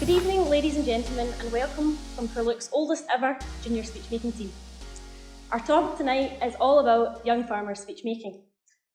Good evening, ladies and gentlemen, and welcome from Carluke's oldest ever junior speechmaking team. Our topic tonight is all about young farmers speechmaking,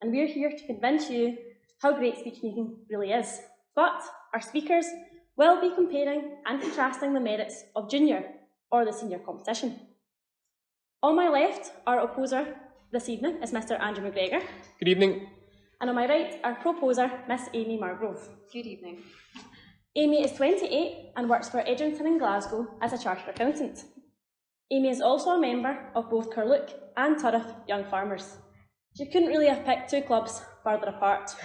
and we're here to convince you how great speechmaking really is. But our speakers will be comparing and contrasting the merits of junior or the senior competition. On my left, our opposer this evening is Mr. Andrew McGregor. Good evening. And on my right, our proposer, Miss Amy Margrove. Good evening. Amy is 28 and works for Edrington in Glasgow as a chartered accountant. Amy is also a member of both Carluke and Turriff Young Farmers. She couldn't really have picked two clubs further apart.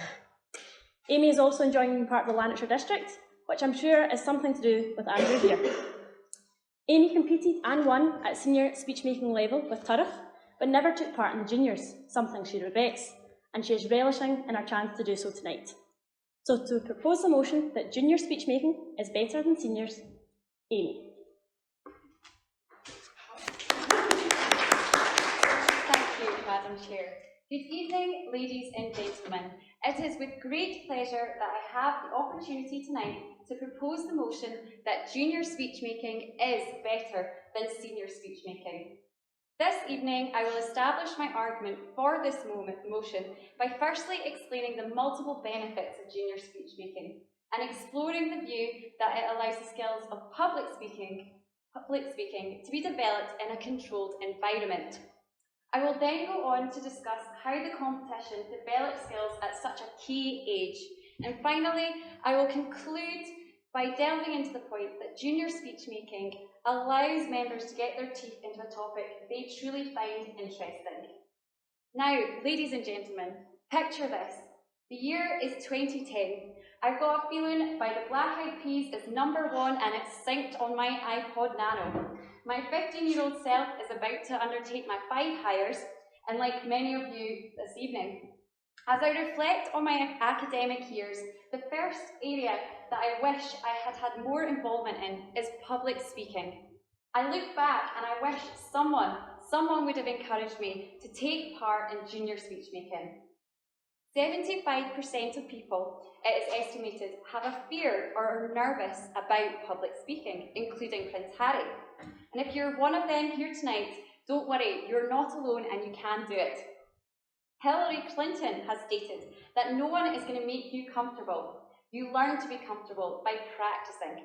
Amy is also enjoying being part of the Lanarkshire district, which I'm sure is something to do with Andrew here. Amy competed and won at senior speechmaking level with Turriff, but never took part in the juniors, something she regrets, and she is relishing in her chance to do so tonight. So to propose the motion that junior speechmaking is better than seniors, Amy. Thank you, Madam Chair. Good evening, ladies and gentlemen. It is with great pleasure that I have the opportunity tonight to propose the motion that junior speechmaking is better than senior speechmaking. This evening, I will establish my argument for this motion by firstly explaining the multiple benefits of junior speechmaking and exploring the view that it allows the skills of public speaking to be developed in a controlled environment. I will then go on to discuss how the competition develops skills at such a key age. And finally, I will conclude by delving into the point that junior speechmaking allows members to get their teeth into a topic they truly find interesting. Now, ladies and gentlemen, picture this. The year is 2010. I've got a feeling by the Black Eyed Peas is #1 and it's synced on my iPod Nano. My 15-year-old self is about to undertake my 5 hires, and like many of you this evening. As I reflect on my academic years, the first area that I wish I had had more involvement in is public speaking. I look back and I wish someone would have encouraged me to take part in junior speechmaking. 75% of people, it is estimated, have a fear or are nervous about public speaking, including Prince Harry. And if you're one of them here tonight, don't worry, you're not alone and you can do it. Hillary Clinton has stated that no one is going to make you comfortable. You learn to be comfortable by practicing.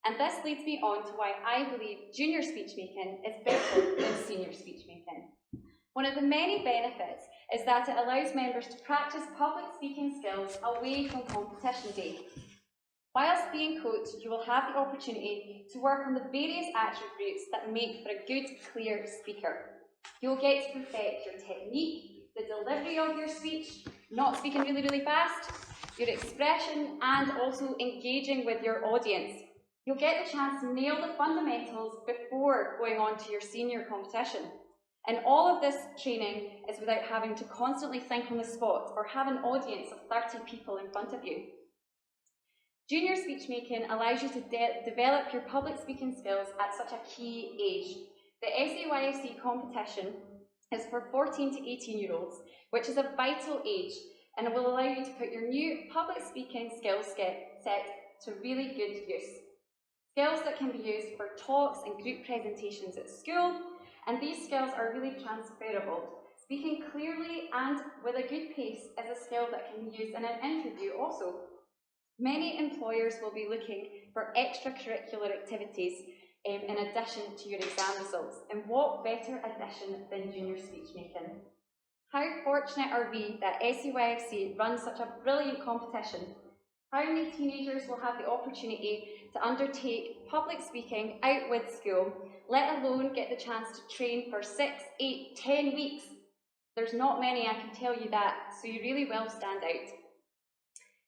And this leads me on to why I believe junior speechmaking is better than senior speechmaking. One of the many benefits is that it allows members to practice public speaking skills away from competition day. Whilst being coached, you will have the opportunity to work on the various attributes that make for a good, clear speaker. You'll get to perfect your technique, the delivery of your speech, not speaking really, really fast, your expression, and also engaging with your audience. You'll get the chance to nail the fundamentals before going on to your senior competition. And all of this training is without having to constantly think on the spot or have an audience of 30 people in front of you. Junior speechmaking allows you to develop your public speaking skills at such a key age. The SAYFC competition is for 14 to 18-year-olds, which is a vital age, and it will allow you to put your new public speaking skills set to really good use. Skills that can be used for talks and group presentations at school, and these skills are really transferable. Speaking clearly and with a good pace is a skill that can be used in an interview also. Many employers will be looking for extracurricular activities in addition to your exam results, and what better addition than junior speechmaking? How fortunate are we that SAYFC runs such a brilliant competition? How many teenagers will have the opportunity to undertake public speaking out with school, let alone get the chance to train for 6, 8, 10 weeks? There's not many, I can tell you that, so you really will stand out.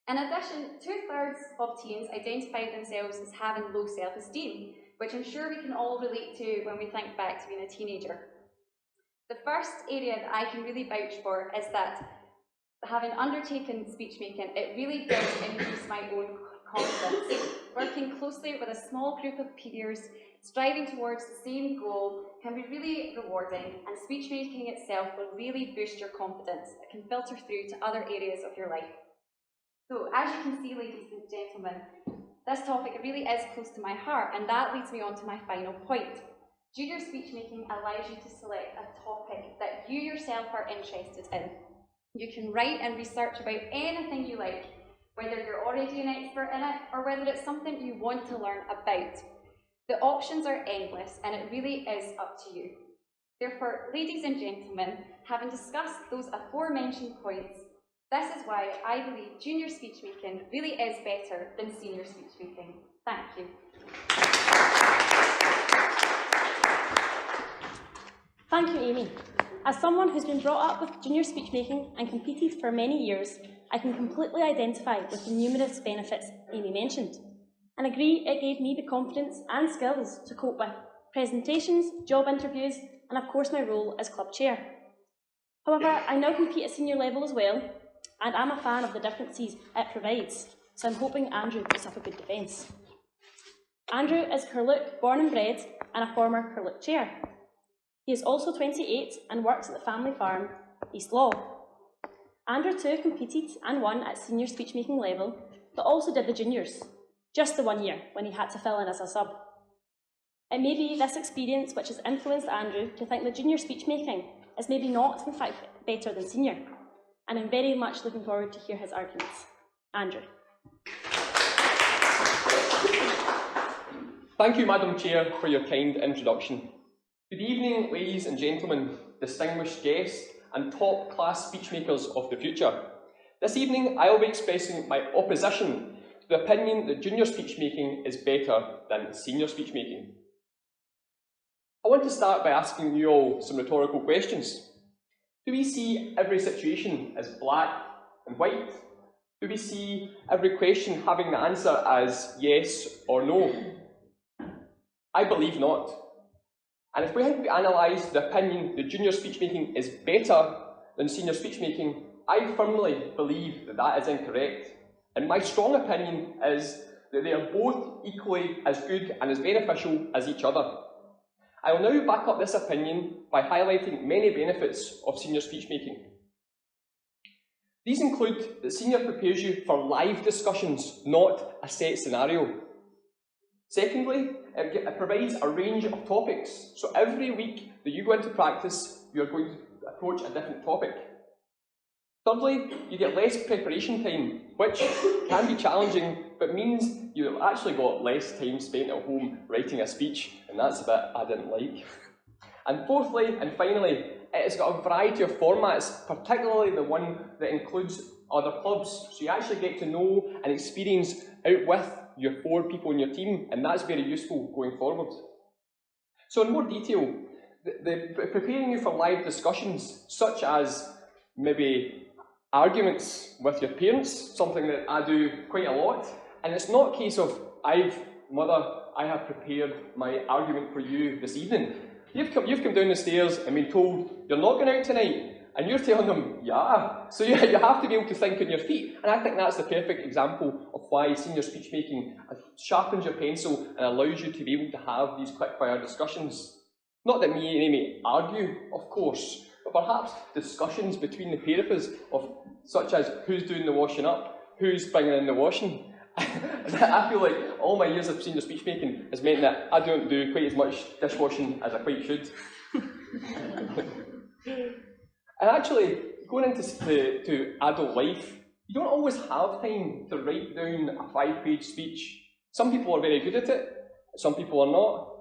In addition, 2/3 of teens identify themselves as having low self-esteem, which I'm sure we can all relate to when we think back to being a teenager. The first area that I can really vouch for is that having undertaken speechmaking, it really does increase my own confidence. Working closely with a small group of peers, striving towards the same goal can be really rewarding, and speechmaking itself will really boost your confidence. It can filter through to other areas of your life. So, as you can see, ladies and gentlemen, This topic really is close to my heart, and that leads me on to my final point. Junior speechmaking allows you to select a topic that you yourself are interested in. You can write and research about anything you like, whether you're already an expert in it or whether it's something you want to learn about. The options are endless, and it really is up to you. Therefore, ladies and gentlemen, having discussed those aforementioned points, this is why I believe junior speechmaking really is better than senior speechmaking. Thank you. Thank you, Amy. As someone who's been brought up with junior speechmaking and competed for many years, I can completely identify with the numerous benefits Amy mentioned, and agree it gave me the confidence and skills to cope with presentations, job interviews, and of course my role as club chair. However, I now compete at senior level as well, and I'm a fan of the differences it provides, so I'm hoping Andrew puts up a good defence. Andrew is Carluke born and bred and a former Carluke chair. He is also 28 and works at the family farm, East Law. Andrew too competed and won at senior speechmaking level, but also did the juniors, just the 1 year when he had to fill in as a sub. It may be this experience which has influenced Andrew to think that junior speechmaking is maybe not in fact better than senior, and I'm very much looking forward to hear his arguments. Andrew. Thank you, Madam Chair, for your kind introduction. Good evening, ladies and gentlemen, distinguished guests and top-class speechmakers of the future. This evening I will be expressing my opposition to the opinion that junior speechmaking is better than senior speechmaking. I want to start by asking you all some rhetorical questions. Do we see every situation as black and white? Do we see every question having the answer as yes or no? I believe not. And if we analyse the opinion that junior speechmaking is better than senior speechmaking, I firmly believe that that is incorrect. And my strong opinion is that they are both equally as good and as beneficial as each other. I will now back up this opinion by highlighting many benefits of senior speechmaking. These include that senior prepares you for live discussions, not a set scenario. Secondly, it provides a range of topics, so every week that you go into practice, you are going to approach a different topic. Thirdly, you get less preparation time, which can be challenging, but means you've actually got less time spent at home writing a speech, and that's a bit I didn't like. And fourthly, and finally, it's got a variety of formats, particularly the one that includes other clubs, so you actually get to know and experience out with your 4 people in your team, and that's very useful going forward. So in more detail, preparing you for live discussions, such as maybe arguments with your parents, something that I do quite a lot, and it's not a case of, Mother, I have prepared my argument for you this evening. You've come down the stairs and been told, you're not going out tonight, and you're telling them, yeah. So you have to be able to think on your feet, and I think that's the perfect example of why senior speechmaking sharpens your pencil and allows you to be able to have these quick-fire discussions. Not that me and Amy argue, of course, but perhaps discussions between the pair of us, such as who's doing the washing up, who's bringing in the washing. I feel like all my years of senior speechmaking has meant that I don't do quite as much dishwashing as I quite should. And actually, going into adult life, you don't always have time to write down a 5-page speech. Some people are very good at it, some people are not.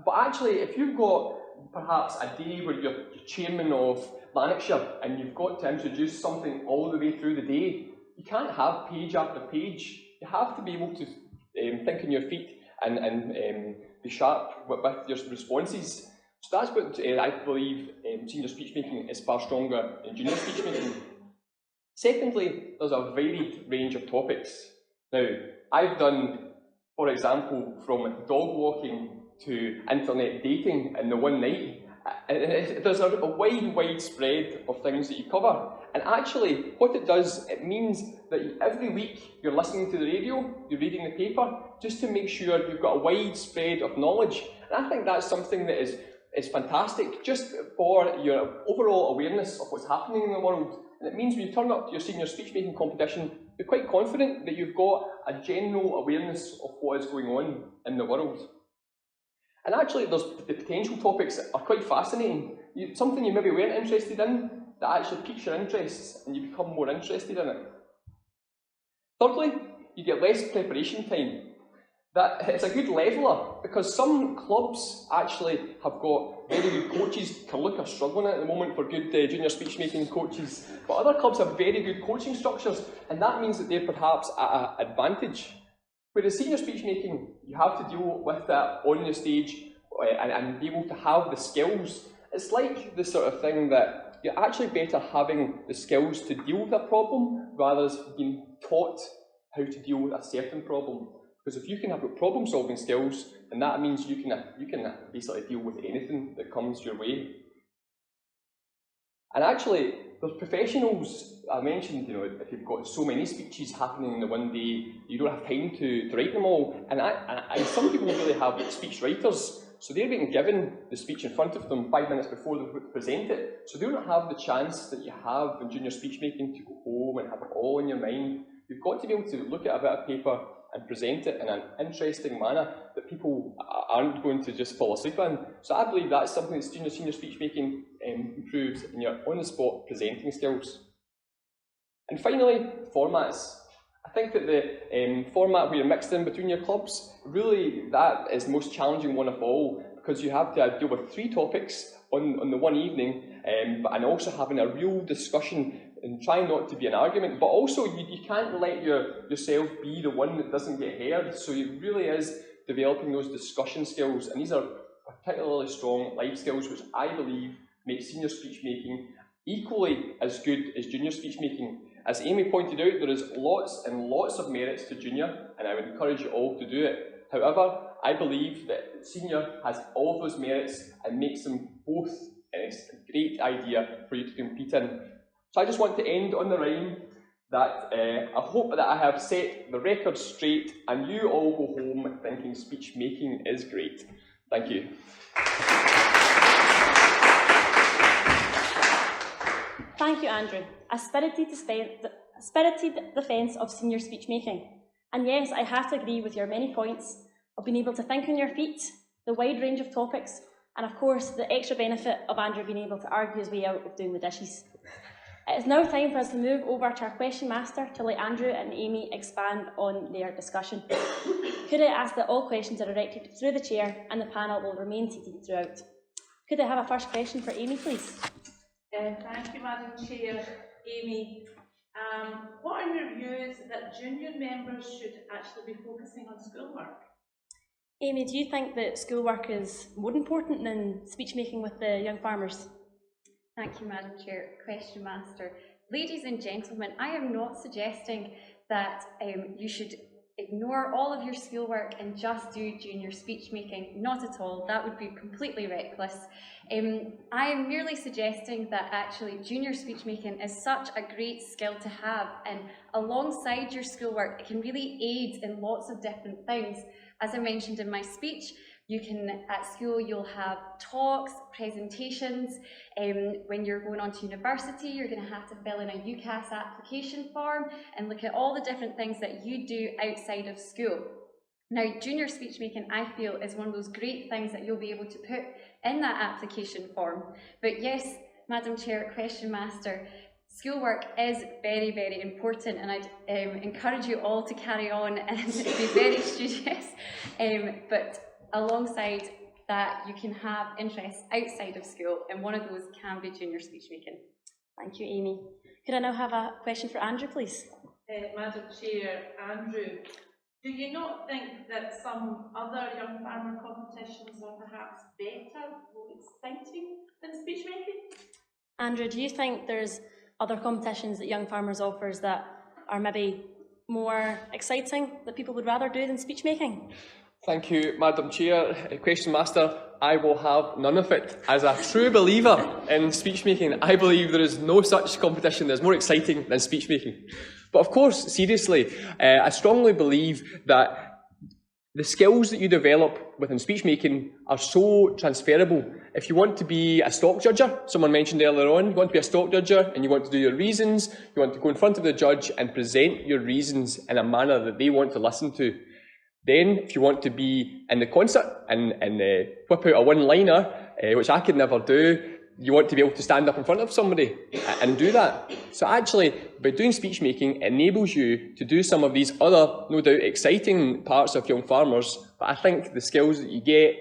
But actually, if you've got perhaps a day where you're chairman of Lanarkshire and you've got to introduce something all the way through the day, you can't have page after page. You have to be able to think on your feet and be sharp with your responses. So that's what I believe senior speechmaking is far stronger than junior speechmaking. Secondly, there's a varied range of topics. Now, I've done, for example, from dog walking to internet dating in the one night. There's a wide spread of things that you cover. And actually, what it does, it means that every week you're listening to the radio, you're reading the paper, just to make sure you've got a wide spread of knowledge. And I think that's something that is fantastic, just for your overall awareness of what's happening in the world. And it means when you turn up to your senior speechmaking competition, be quite confident that you've got a general awareness of what is going on in the world. And actually, the potential topics are quite fascinating. Something you maybe weren't interested in, that actually piques your interest and you become more interested in it. Thirdly, you get less preparation time. That it's a good leveller, because some clubs actually have got very good coaches. Carluke are struggling at the moment for good junior speech-making coaches, but other clubs have very good coaching structures, and that means that they're perhaps at an advantage. Whereas senior speech-making, you have to deal with that on the stage and be able to have the skills. It's like the sort of thing that you're actually better having the skills to deal with a problem rather than being taught how to deal with a certain problem. Because if you can have problem-solving skills, then that means you can basically deal with anything that comes your way. And actually, there's professionals. I mentioned, if you've got so many speeches happening in the one day, you don't have time to write them all. And some people really have speech writers, so they're being given the speech in front of them 5 minutes before they present it. So they don't have the chance that you have in junior speechmaking to go home and have it all in your mind. You've got to be able to look at a bit of paper and present it in an interesting manner that people aren't going to just fall asleep in. So I believe that's something that senior speechmaking improves in your on-the-spot presenting skills. And finally, formats. I think that the format where you're mixed in between your clubs, really that is the most challenging one of all, because you have to deal with 3 topics on the one evening, and also having a real discussion and trying not to be an argument, but also you can't let yourself be the one that doesn't get heard, so it really is developing those discussion skills, and these are particularly strong life skills which I believe make senior speechmaking equally as good as junior speechmaking. As Amy pointed out, there is lots and lots of merits to junior, and I would encourage you all to do it. However, I believe that senior has all of those merits and makes them both a great idea for you to compete in. So I just want to end on the rhyme that I hope that I have set the record straight and you all go home thinking speech making is great. Thank you. Thank you, Andrew. A spirited defence of senior speech making. And yes, I have to agree with your many points of being able to think on your feet, the wide range of topics, and of course the extra benefit of Andrew being able to argue his way out of doing the dishes. It is now time for us to move over to our question master to let Andrew and Amy expand on their discussion. Could I ask that all questions are directed through the chair and the panel will remain seated throughout? Could I have a first question for Amy, please? Thank you, Madam Chair. Amy, what are your views that junior members should actually be focusing on schoolwork? Amy, do you think that schoolwork is more important than speech making with the young farmers? Thank you, Madam Chair. Question Master. Ladies and gentlemen, I am not suggesting that you should ignore all of your schoolwork and just do junior speech making. Not at all. That would be completely reckless. I am merely suggesting that actually junior speech making is such a great skill to have, and alongside your schoolwork it can really aid in lots of different things. As I mentioned in my speech, you can, at school, you'll have talks, presentations. When you're going on to university, you're going to have to fill in a UCAS application form and look at all the different things that you do outside of school. Now, junior speech making, I feel, is one of those great things that you'll be able to put in that application form. But yes, Madam Chair, Question Master, schoolwork is very, very important, and I'd encourage you all to carry on and be very studious. But alongside that, you can have interests outside of school, and one of those can be junior speech making. Thank you, Amy. Could I now have a question for Andrew, please? Madam Chair, Andrew, do you not think that some other young farmer competitions are perhaps better, more exciting than speech making? Andrew, do you think there's other competitions that Young Farmers offers that are maybe more exciting, that people would rather do than speech making? Thank you, Madam Chair. Question Master, I will have none of it. As a true believer in speech making, I believe there is no such competition that is more exciting than speech making. But of course, seriously, I strongly believe that The skills that you develop within speechmaking are so transferable. If you want to be a stock judger, someone mentioned earlier on, you want to be a stock judger and you want to do your reasons, you want to go in front of the judge and present your reasons in a manner that they want to listen to. Then, if you want to be in the concert and whip out a one-liner, which I could never do, you want to be able to stand up in front of somebody and do that. So actually, by doing speechmaking, it enables you to do some of these other, no doubt, exciting parts of Young Farmers, but I think the skills that you get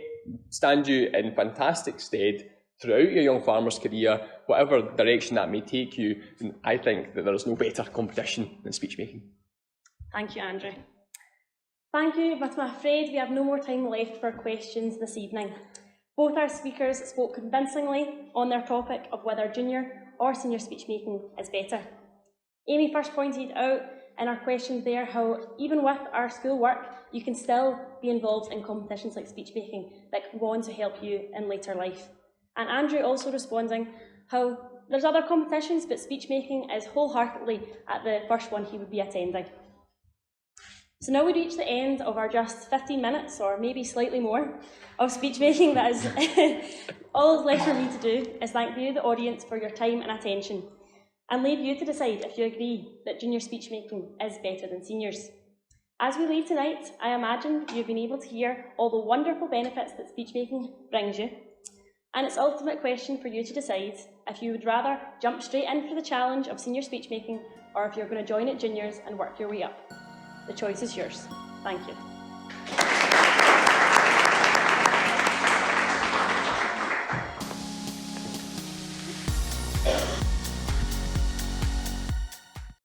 stand you in fantastic stead throughout your Young Farmers career, whatever direction that may take you, and I think that there is no better competition than speechmaking. Thank you, Andrew. Thank you, but I'm afraid we have no more time left for questions this evening. Both our speakers spoke convincingly on their topic of whether junior or senior speechmaking is better. Amy first pointed out in our questions there how even with our school work, you can still be involved in competitions like speechmaking that can go on to help you in later life. And Andrew also responding how there's other competitions, but speechmaking is wholeheartedly at the first one he would be attending. So now we reach the end of our just 15 minutes, or maybe slightly more, of speechmaking. That is all that's left for me to do is thank you, the audience, for your time and attention, and leave you to decide if you agree that junior speechmaking is better than seniors. As we leave tonight, I imagine you've been able to hear all the wonderful benefits that speechmaking brings you, and it's ultimate question for you to decide if you would rather jump straight in for the challenge of senior speechmaking, or if you're going to join at juniors and work your way up. The choice is yours. Thank you.